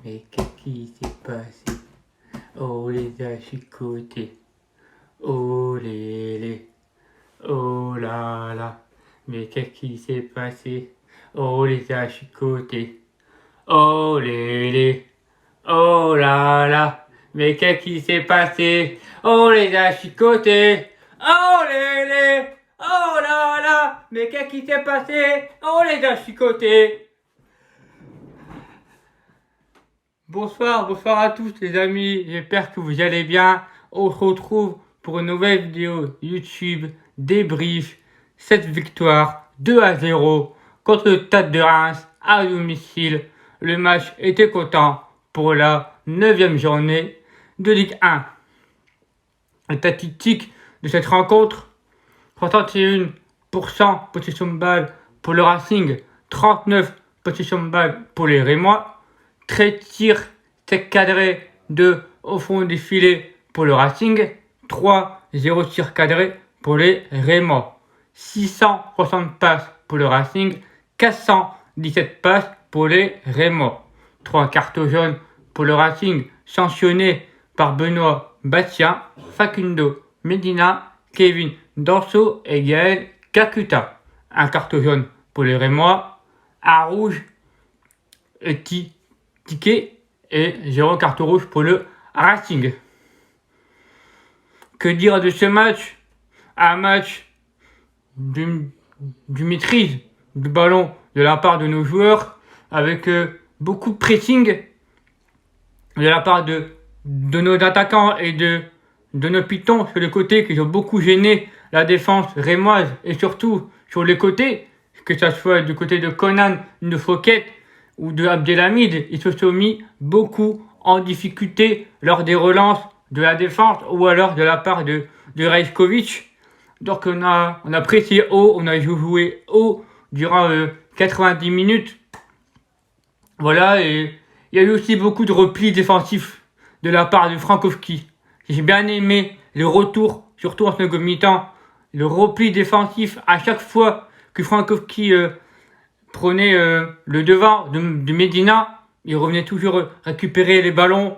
Mais qu'est-ce qui s'est passé? Oh les a chicotés. Oh les. Oh là là. Mais qu'est-ce qui s'est passé? Oh les a chicotés. Oh les. Oh là là. Mais qu'est-ce qui s'est passé? Oh les a chicotés. Oh les. Oh là là. Mais qu'est-ce qui s'est passé? Oh les a chicotés. Bonsoir à tous les amis, j'espère que vous allez bien. On se retrouve pour une nouvelle vidéo YouTube débrief. Cette victoire 2-0 contre le Stade de Reims à domicile. Le match était content pour la 9e journée de Ligue 1. Les statistiques de cette rencontre: 61% possession de balle pour le Racing, 39 possession de balle pour les Rémois. 13 tirs, 7 cadrés, 2 au fond des filets pour le Racing, 0 tirs cadrés pour les Rémois. 660 passes pour le Racing, 417 passes pour les Rémois. 3 cartons jaunes pour le Racing, sanctionnés par Benoît Bastien, Facundo Medina, Kevin Danso et Gaël Kakuta. Un carton jaune pour les Rémois, un rouge et ticket et 0 carton rouge pour le Racing. Que dire de ce match? Un match du maîtrise du ballon de la part de nos joueurs, avec beaucoup de pressing de la part de nos attaquants et de nos pitons sur le côté, qui ont beaucoup gêné la défense rémoise, et surtout sur les côtés, que ce soit du côté de Conan, de Fouquet ou de Abdelhamid. Ils se sont mis beaucoup en difficulté lors des relances de la défense ou alors de la part de Rajkovic. Donc on a pressé haut, on a joué haut durant 90 minutes. Voilà, et il y a eu aussi beaucoup de replis défensifs de la part de Frankowski. J'ai bien aimé le retour, surtout en second mi-temps, le repli défensif à chaque fois que Frankowski prenait le devant de Medina. Il revenait toujours récupérer les ballons.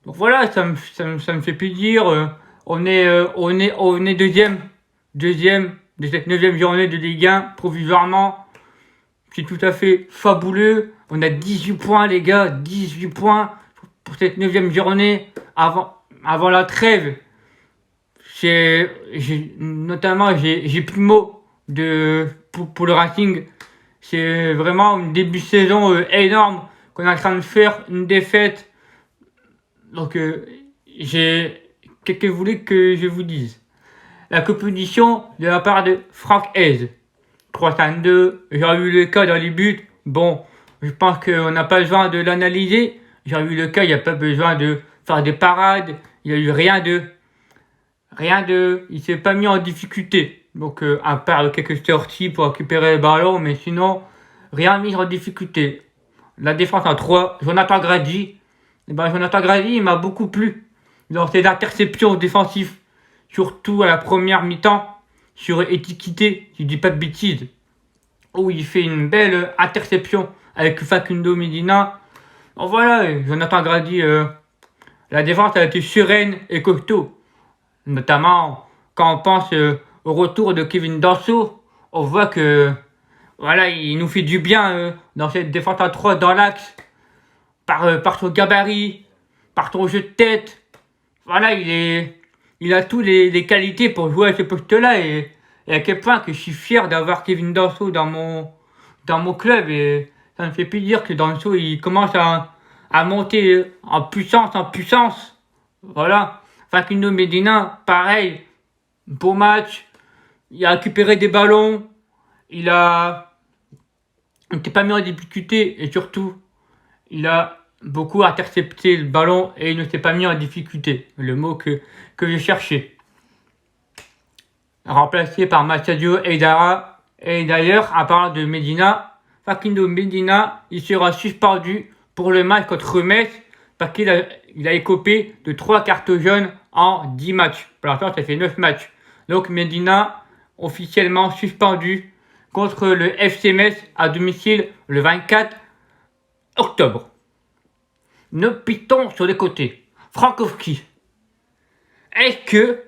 Donc voilà, ça me fait plaisir. On est deuxième de cette 9e journée de Ligue 1 provisoirement. C'est tout à fait fabuleux. On a 18 points, les gars, 18 points pour cette 9e journée avant la trêve. J'ai plus de mots pour le Racing. C'est vraiment un début de saison énorme qu'on est en train de faire, une défaite. Donc, qu'est-ce que vous voulez que je vous dise? La composition de la part de Franck Hez. 3-5-2, j'ai eu le cas dans les buts. Bon, je pense qu'on n'a pas besoin de l'analyser. J'ai eu le cas, il n'y a pas besoin de faire des parades. Il n'y a eu rien de, il s'est pas mis en difficulté. Donc, à part quelques sorties pour récupérer le ballon, mais sinon, rien mis en difficulté. La défense en 3, Jonathan Grady. Jonathan Grady, il m'a beaucoup plu dans ses interceptions défensives, surtout à la première mi-temps, sur Étiquité, si je dis pas de bêtises, où il fait une belle interception avec Facundo Medina. Donc voilà, Jonathan Grady, la défense a été sereine et costaud. Notamment quand on pense au retour de Kevin Danso, on voit que voilà, il nous fait du bien dans cette défense à 3 dans l'axe, par son gabarit, par son jeu de tête. Voilà, il a tous les qualités pour jouer à ce poste-là, et à quel point que je suis fier d'avoir Kevin Danso dans mon club, et ça me fait plaisir que Danso il commence à monter en puissance. Voilà. Facundo Medina, pareil, beau match, il a récupéré des ballons, il n'était pas mis en difficulté, et surtout, il a beaucoup intercepté le ballon et il ne s'est pas mis en difficulté, le mot que je cherchais. Remplacé par Massadio Eidara, et d'ailleurs, à part de Medina, Facundo Medina, il sera suspendu pour le match contre Metz, parce qu'il a écopé de 3 cartons jaunes en 10 matchs. Pour l'instant, ça fait 9 matchs. Donc Medina, officiellement suspendu contre le FC Metz à domicile le 24 octobre. nos pitons sur les côtés. Frankowski. Est-ce que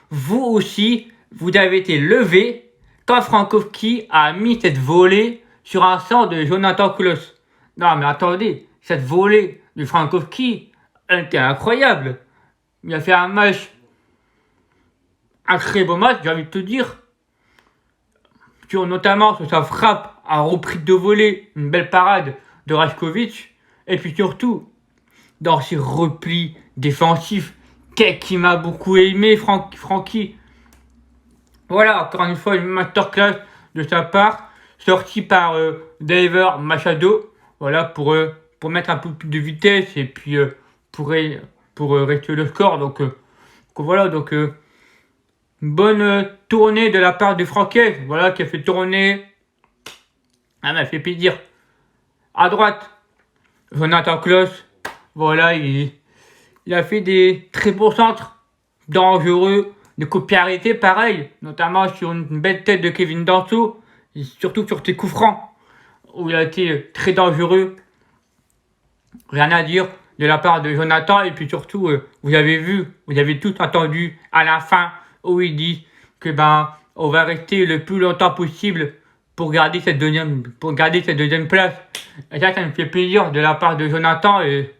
vous aussi, vous avez été levé quand Frankowski a mis cette volée sur un centre de Jonathan Klaus? Non, mais attendez, cette volée de Frankowski, elle était incroyable. Il a fait un très beau match, j'ai envie de te dire. Notamment sur sa frappe, un reprise de volée, une belle parade de Rajkovic. Et puis surtout, dans ses replis défensifs, qui m'a beaucoup aimé, Francky. Voilà, encore une fois, une masterclass de sa part, sortie par Daver Machado. Voilà, pour mettre un peu plus de vitesse et puis pour rester le score. Donc voilà, une bonne tournée de la part de Franquez. Voilà, qui a fait tourner. Ah, m'a fait plaisir. À droite, Jonathan Klaus. Voilà, il a fait des très beaux centres, dangereux, de coups de pied arrêtés, pareil, notamment sur une belle tête de Kevin Danso, et surtout sur ses coups francs, où il a été très dangereux. Rien à dire de la part de Jonathan, et puis surtout, vous avez tous entendu à la fin, où il dit que on va rester le plus longtemps possible pour garder cette deuxième place. Et ça me fait plaisir de la part de Jonathan, et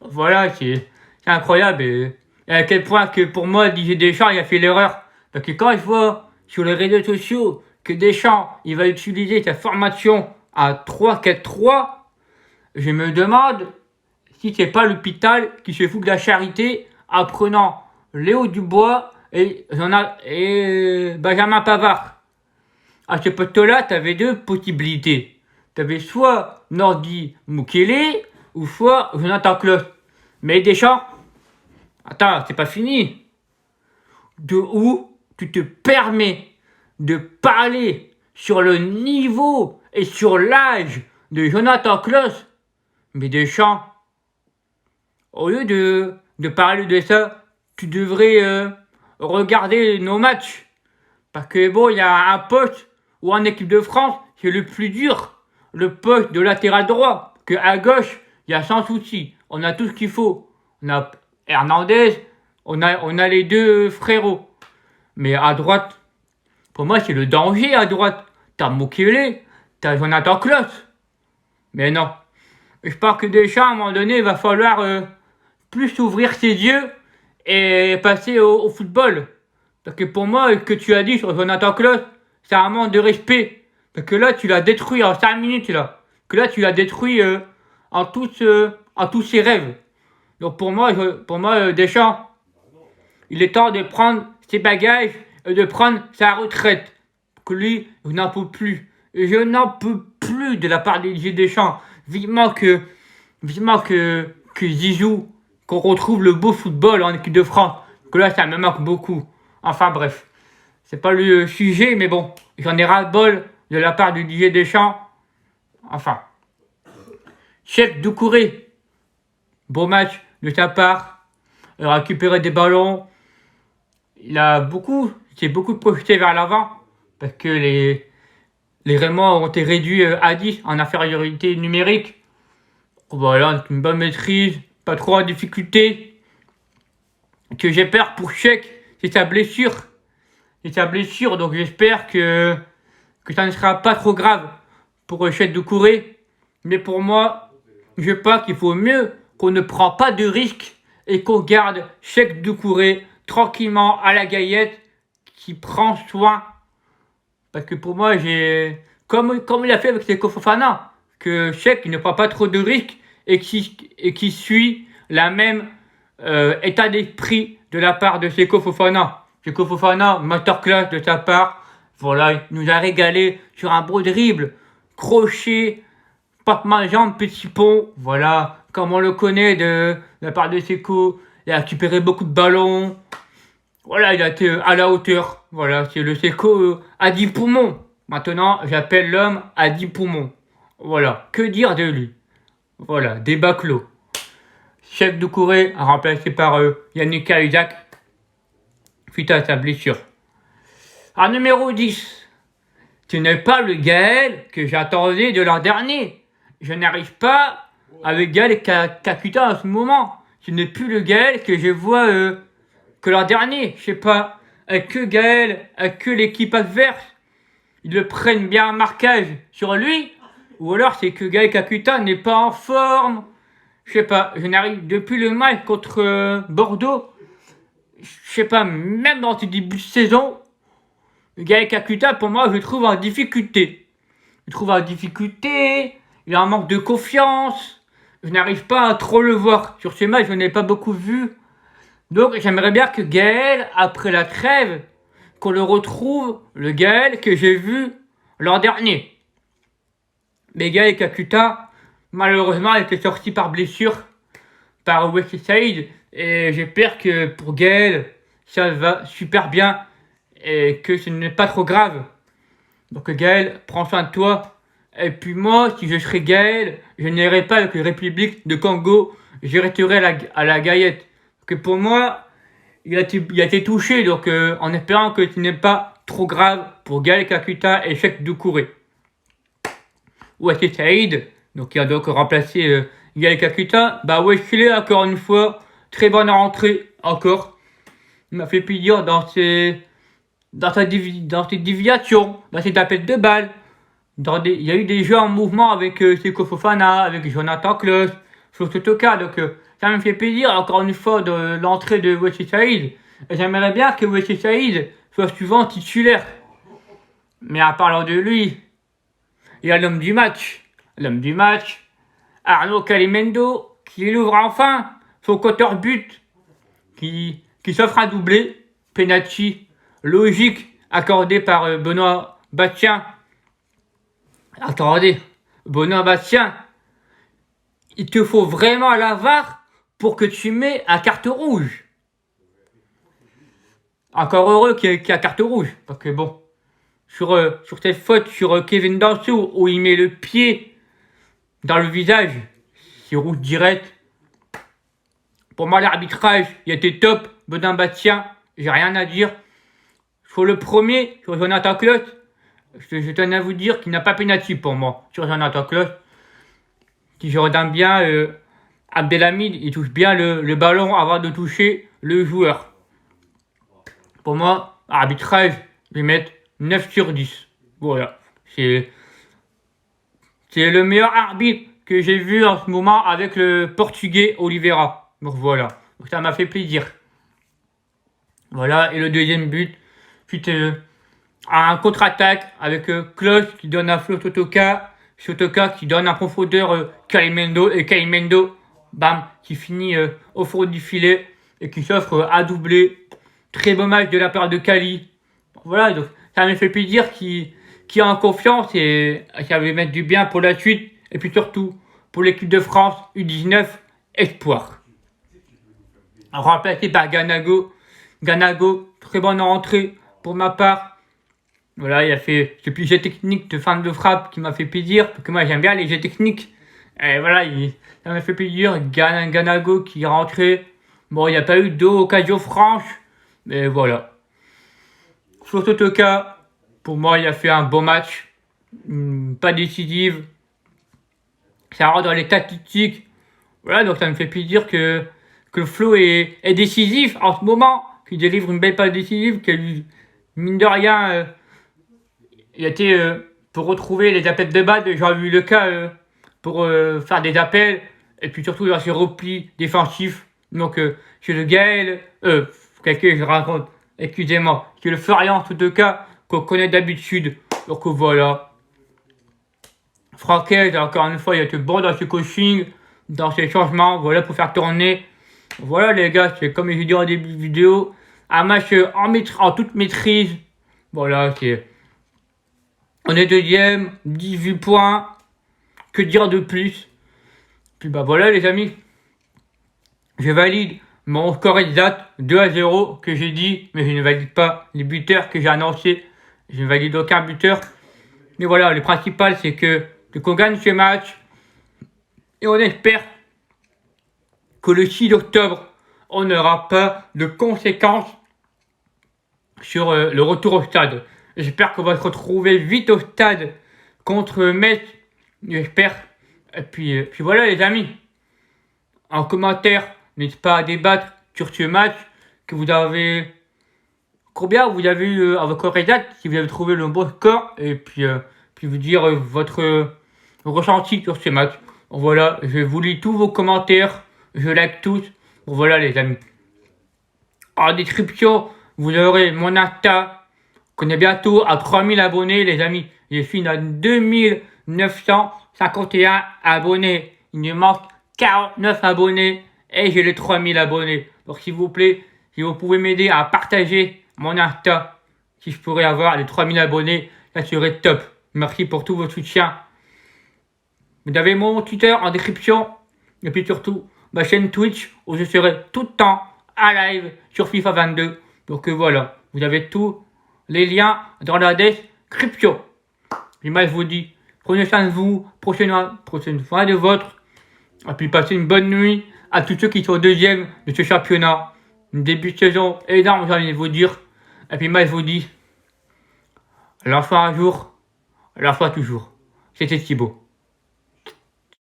voilà, c'est incroyable. Et à quel point que pour moi, Didier Deschamps, il a fait l'erreur. Parce que quand je vois sur les réseaux sociaux que Deschamps, il va utiliser sa formation à 3-4-3, je me demande si c'est pas l'hôpital qui se fout de la charité en prenant Léo Dubois et Benjamin Pavard. À ce poste-là, tu avais deux possibilités. Tu avais soit Nordi Mukele ou soit Jonathan Klaus. Mais Deschamps, attends, c'est pas fini. De où tu te permets de parler sur le niveau et sur l'âge de Jonathan Klaus? Mais Deschamps, au lieu de parler de ça, tu devrais regarder nos matchs. Parce que bon, il y a un poste où en équipe de France, c'est le plus dur. Le poste de latéral droit. Que à gauche, il y a sans souci. On a tout ce qu'il faut. On a Hernandez, on a les deux frérots. Mais à droite, pour moi, c'est le danger à droite. T'as Mukele, t'as Jonathan Klaus. Mais non. Je pense que Deschamps, à un moment donné, il va falloir plus ouvrir ses yeux et passer au football. Parce que pour moi, ce que tu as dit sur Jonathan Klaus, c'est un manque de respect. Parce que là, tu l'as détruit en 5 minutes, là. Que là, tu l'as détruit en tous ses rêves. Donc pour moi, Deschamps, il est temps de prendre ses bagages et de prendre sa retraite. Que lui, je n'en peux plus. Et je n'en peux plus de la part de Didier Deschamps. Vivement que Zizou, qu'on retrouve le beau football en équipe de France. Que là, ça me manque beaucoup. Enfin bref, c'est pas le sujet, mais bon, j'en ai ras-le-bol de la part de Didier Deschamps. Enfin, Cheick Doucouré, beau match de sa part. Il a récupéré des ballons. Il s'est beaucoup projeté vers l'avant parce que les Rémois ont été réduits à 10 en infériorité numérique. Voilà, une bonne maîtrise, pas trop en difficulté. Que j'ai peur pour Cheick, c'est sa blessure. Donc j'espère que ça ne sera pas trop grave pour Cheick Doucouré. Mais pour moi, je pense qu'il faut mieux qu'on ne prend pas de risques et qu'on garde Cheick Doucouré tranquillement à la Gaillette qui prend soin. Parce que pour moi, comme il a fait avec Seko Fofana, que Cheick ne prend pas trop de risques et qui suit la même état d'esprit de la part de Seko Fofana. Seko Fofana, masterclass de sa part. Voilà, il nous a régalé sur un beau dribble, crochet, passe-main jambe, petit pont. Voilà, comme on le connaît de la part de Seko. Il a récupéré beaucoup de ballons. Voilà, il a été à la hauteur. Voilà, c'est le Seko à 10 poumons. Maintenant, j'appelle l'homme à 10 poumons. Voilà, que dire de lui? Voilà, débat clos. Cheick Doucouré remplacé par Yannick Cahuzac suite à sa blessure. En numéro 10, ce n'est pas le Gaël que j'attendais de l'an dernier. Je n'arrive pas avec Gaël et Kakuta en ce moment. Ce n'est plus le Gaël que je vois que l'an dernier. Je sais pas, avec que Gaël, avec que l'équipe adverse, ils le prennent bien un marquage sur lui. Ou alors c'est que Gaël Kakuta n'est pas en forme. Je sais pas, je n'arrive depuis le match contre Bordeaux. Je sais pas, même dans ce début de saison, Gaël Kakuta, pour moi, je le trouve en difficulté. Je le trouve en difficulté, il a un manque de confiance. Je n'arrive pas à trop le voir. Sur ce match, je n'ai pas beaucoup vu. Donc, j'aimerais bien que Gaël, après la trêve, qu'on le retrouve, le Gaël que j'ai vu l'an dernier. Mais Gaël Kakuta, malheureusement, était sorti par blessure par Wesley Saïd. Et j'espère que pour Gaël, ça va super bien et que ce n'est pas trop grave. Donc Gaël, prends soin de toi. Et puis moi, si je serais Gaël, je n'irais pas avec la République de Congo, je resterai à la Gaillette. Que pour moi, il a été touché, donc en espérant que ce n'est pas trop grave pour Gaël Kakuta et Cheikh Doucouré. Wesley Saïd, donc qui a donc remplacé Gaël Kakuta, Wesley, encore une fois, très bonne rentrée, encore. Il m'a fait plaisir dans ses déviations, dans ses appels de balles. Il y a eu des jeux en mouvement avec Seko Fofana, avec Jonathan Klaus, Sotoka, donc ça me fait plaisir, encore une fois, de l'entrée de Wesley Saïd. Et j'aimerais bien que Wesley Saïd soit souvent titulaire. Mais en parlant de lui, il y a l'homme du match. L'homme du match, Arnaud Calimendo, qui ouvre enfin son compteur but, qui s'offre un doublé, penalty logique accordé par Benoît Bastien. Attendez, Benoît Bastien, il te faut vraiment la VAR pour que tu mets un carte rouge. Encore heureux qu'il y a carte rouge, parce que bon, sur cette faute sur Kevin Danso, où il met le pied dans le visage, c'est rouge direct. Pour moi, l'arbitrage, il était top. Benoît Bastien, j'ai rien à dire. Sur le premier, sur Jonathan Klaus, je tenais à vous dire qu'il n'a pas pénalty pour moi. Sur Jonathan Klaus, si je regarde bien, Abdelhamid, il touche bien le ballon avant de toucher le joueur. Pour moi, arbitrage, je vais mettre 9 sur 10. Voilà. C'est le meilleur arbitre que j'ai vu en ce moment avec le portugais Oliveira. Donc voilà. Donc ça m'a fait plaisir. Voilà. Et le deuxième but, suite à un contre-attaque avec Klaus qui donne à Flo Sotoka qui donne à profondeur Calimendo et Calimendo, bam, qui finit au fond du filet et qui s'offre à doubler. Très beau match de la part de Cali. Voilà, donc ça me fait plaisir qui a en confiance et qui va mettre du bien pour la suite et puis surtout pour l'équipe de France U19 Espoir. Remplacé par Ganago, très bonne rentrée pour ma part. Voilà, il a fait ce petit jet technique de fin de frappe qui m'a fait plaisir, parce que moi j'aime bien les jets techniques. Et voilà, ça m'a fait plaisir. Ganago qui est rentré. Bon, il n'y a pas eu d'occasion franche, mais voilà. Sotoka, pour moi, il a fait un bon match. Pas décisive. Ça rentre dans les statistiques. Voilà, donc ça me fait plaisir que Flo est décisif en ce moment, qu'il délivre une belle passe décisive, qu'il, mine de rien, il a été pour retrouver les appels de balle, j'ai vu le cas pour faire des appels, et puis surtout dans ses replis défensifs. Donc chez le Gaël, quelqu'un je raconte, excusez-moi, chez le Florian en tout cas, qu'on connaît d'habitude. Donc voilà. Franquet, encore une fois, il a été bon dans ses coachings, dans ses changements, voilà, pour faire tourner. Voilà les gars, c'est comme j'ai dit en début de vidéo, un match en toute maîtrise. Voilà, on est deuxième, 18 points, que dire de plus? Puis voilà les amis, je valide mon score exact 2-0 que j'ai dit, mais je ne valide pas les buteurs que j'ai annoncés. Je ne valide aucun buteur. Mais voilà, le principal c'est qu'on gagne ce match. Et on espère que le 6 octobre, on n'aura pas de conséquences sur le retour au stade. J'espère qu'on va se retrouver vite au stade contre Metz. J'espère Et puis voilà les amis. En commentaire, n'hésitez pas à débattre sur ce match que vous avez. Combien vous avez eu à votre rédacte, si vous avez trouvé le bon score, et puis vous dire votre ressenti sur ce match. Bon, voilà, je vous lis tous vos commentaires, je like tous. Bon, voilà les amis. En description, vous aurez mon Insta, qu'on est bientôt à 3000 abonnés les amis. Je suis à 2951 abonnés. Il me manque 49 abonnés et j'ai les 3000 abonnés. Donc s'il vous plaît, si vous pouvez m'aider à partager mon Insta, si je pourrais avoir les 3000 abonnés, ça serait top. Merci pour tout votre soutien. Vous avez mon Twitter en description. Et puis surtout, ma chaîne Twitch où je serai tout le temps à live sur FIFA 22. Donc voilà, vous avez tous les liens dans la description. Et moi je vous dis, prenez soin de vous, prochaine fois de votre. Et puis passez une bonne nuit à tous ceux qui sont deuxième de ce championnat. Une début de saison énorme, j'ai envie de vous dire. Et puis moi je vous dis, à la fin un jour, à la fin toujours. C'était Thibaut.